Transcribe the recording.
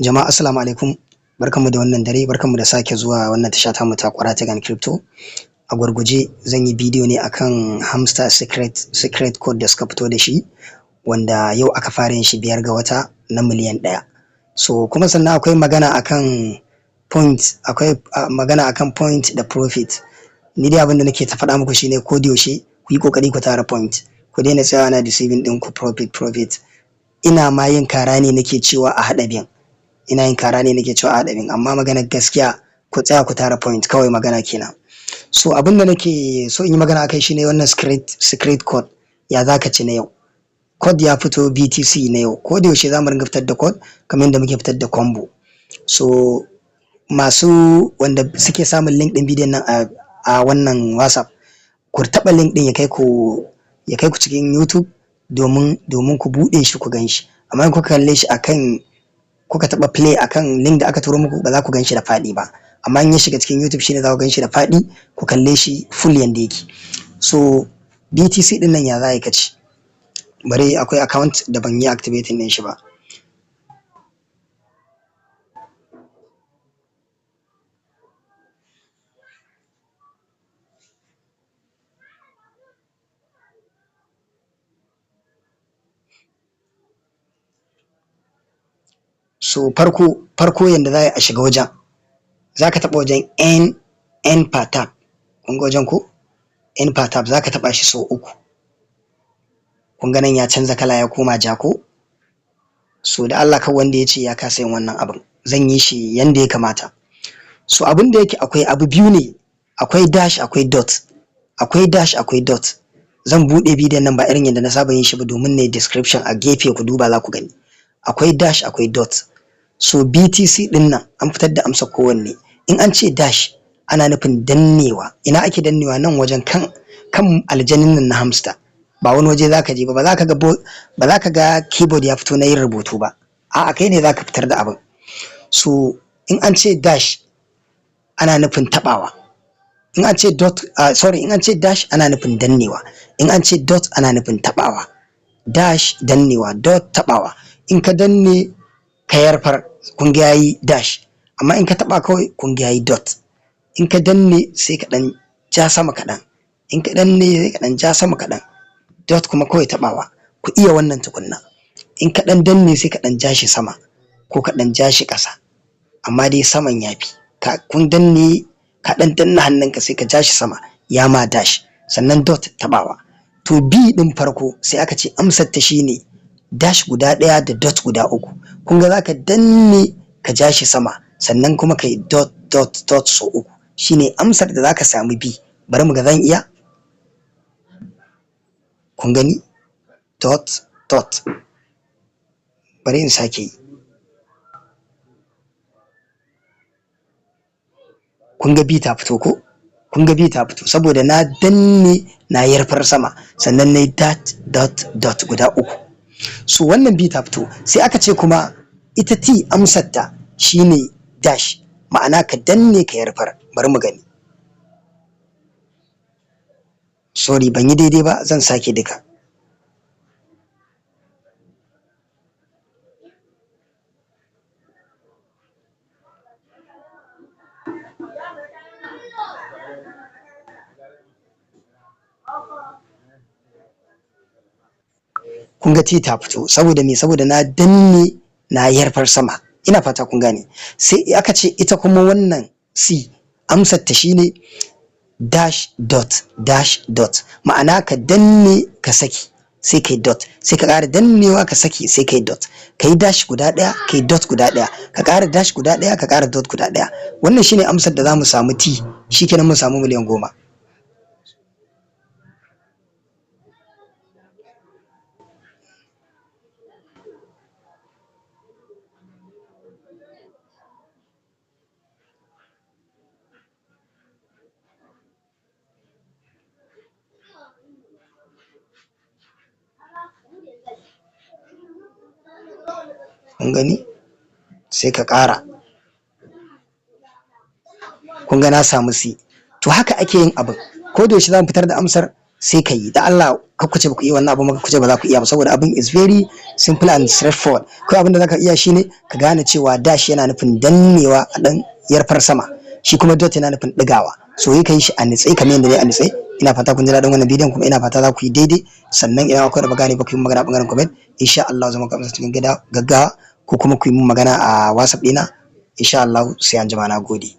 Jama'a assalamu alaikum, barkanmu da wannan dare, barkanmu da sake zuwa wannan tasha tamu ta Kwaratagan Crypto. A gurguje zan yi bidiyo ne akan Hamster secret code da suka fito da shi, wanda yau aka fara yin shi 5 ga wata na miliyan 1. So kuma sannan akwai magana akan point da profit. Ni dai abin da nake ta faɗa muku shine ko da yaushe ku yi kokari ku tara point, ku daina tsayawa na deceiving din ku profit. Ina ma yin kara ne nake cewa a haɗa biyan. Amma maganar gaskiya ku tsaya ku tara point, kawai magana kenan. So abin da nake so in yi magana akai shine wannan secret code, ya zaka ci na yau. Code ya fito BTC na yau, ko da yaushe zamu ringa fitar da code kamar yadda muke fitar da combo. So masu wanda suke samun link din bidiyon nan a wannan WhatsApp, ku taba link din ya kai ku cikin YouTube domin ku bude shi ku ganshi. Amma in kuka kalle shi kuka taba play akan link da aka turo muku, ba za ku ganshi da fadi ba. Amma in ya shiga cikin YouTube shine za ku ganshi da fadi, ku kalle shi full yanda yake. So BTC din nan ya za ka ci. Bare akwai account da ban yi activating din shi ba. So farko yanda za a shiga wajen, za ka taɓa wajen N per tap. Kun ga wajen ko? N per tap za ka taɓa shi sau 3. Kun ga nan ya canza kala ya koma ja ko? So da Allah kan wanda ya ce ya kasa yin wannan abin, zan yi shi yanda ya kamata. So abin da yake akwai abu biyu ne, akwai dash akwai dot. Zan buɗe bidiyon nan ba irin yadda na saba yin shi ba, domin ne description a gefe ku duba za ku gani. Akwai dash akwai dot. So BTC din nan an fitar da amsa kowanne. In an ce dash ana nufin dannewa. Ina ake dannewa? Nan wajen kan aljanin nan na hamster. Ba wani waje zaka je ba, ba za ka ga keyboard ya fito na yin rubutu ba. A'a, kai ne zaka fitar da abin. So in an ce dash ana nufin tabawa. In an ce dash ana nufin dannewa. In an ce dot ana nufin tabawa. Dash dannewa, dot tabawa. In ka danne ka yarfar, kun ga yayi dash. Amma in ka taba kawai, kun ga yayi dot. In ka danne sai ka dan ja sama kadan. In ka danne sai ka dan ja sama kadan. Dot kuma kawai tabawa. Ku iya wannan tukunna. In ka dan danne sai ka dan ja shi sama, ko ka dan ja shi kasa. Amma dai saman yafi. Kun danne ka dan danna hannunka sai ka ja shi sama, ya ma dash. Sannan dot tabawa. To B din farko sai aka ce amsar ta shine dash guda 1 da dot guda 3. Kun ga zaka danne ka ja shi sama, sannan kuma kai dot so 3. Shine amsar da zaka samu B. Bari mu ga zan iya. Kun gani? Dot. Bari in sake yi. Kun ga B ta fito ko? Kun ga B ta fito saboda na danne na yarfar sama, sannan nayi dot guda 3. So wannan B ta fito. Sai aka ce kuma ita T amsar ta shine dash, ma'ana ka danne ka yarfar. Bari mu gani. Sorry, ban yi daidai ba, zan sake duka. Kun ga T ta fito saboda me? Saboda na danne na yarfar sama. Ina fata kun gane. Sai aka ce ita kuma wannan C amsar ta shine dash dot. Ma'ana ka danne ka saki sai kai dot, sai ka ƙara dannewa ka saki sai kai dot. Kai dash guda 1, kai dot guda 1, ka ƙara dash guda 1, ka ƙara dot guda 1. Wannan shine amsar da zamu samu T. Shikenan mun samu miliyan 10. Kun gani? Sai ka ƙara. Kun ga na samu C. To haka ake yin abin. Ko da yaushe zamu fitar da amsar sai ka yi. Da Allah ka kuce ba ku iya wannan abu maka kuce ba za ku iya ba, saboda abin is very simple and straightforward. Kai abin da zaka iya shine ka gane cewa dash yana nufin dannewa a dan yarfar sama, shi kuma dot yana nufin digawa. So yi ka yi shi a nitse kamar yadda dai a nitse. Ina fata kun ji daɗin wannan bidiyon, kuma ina fata za ku yi daidai. Sannan idan akwai da bagane ba ku yi magana bangaren comment, insha Allah zama ka amsa cikin gaggawa, ko kuma ku yi magana a WhatsApp ɗina, insha Allah sai an jima. Na gode.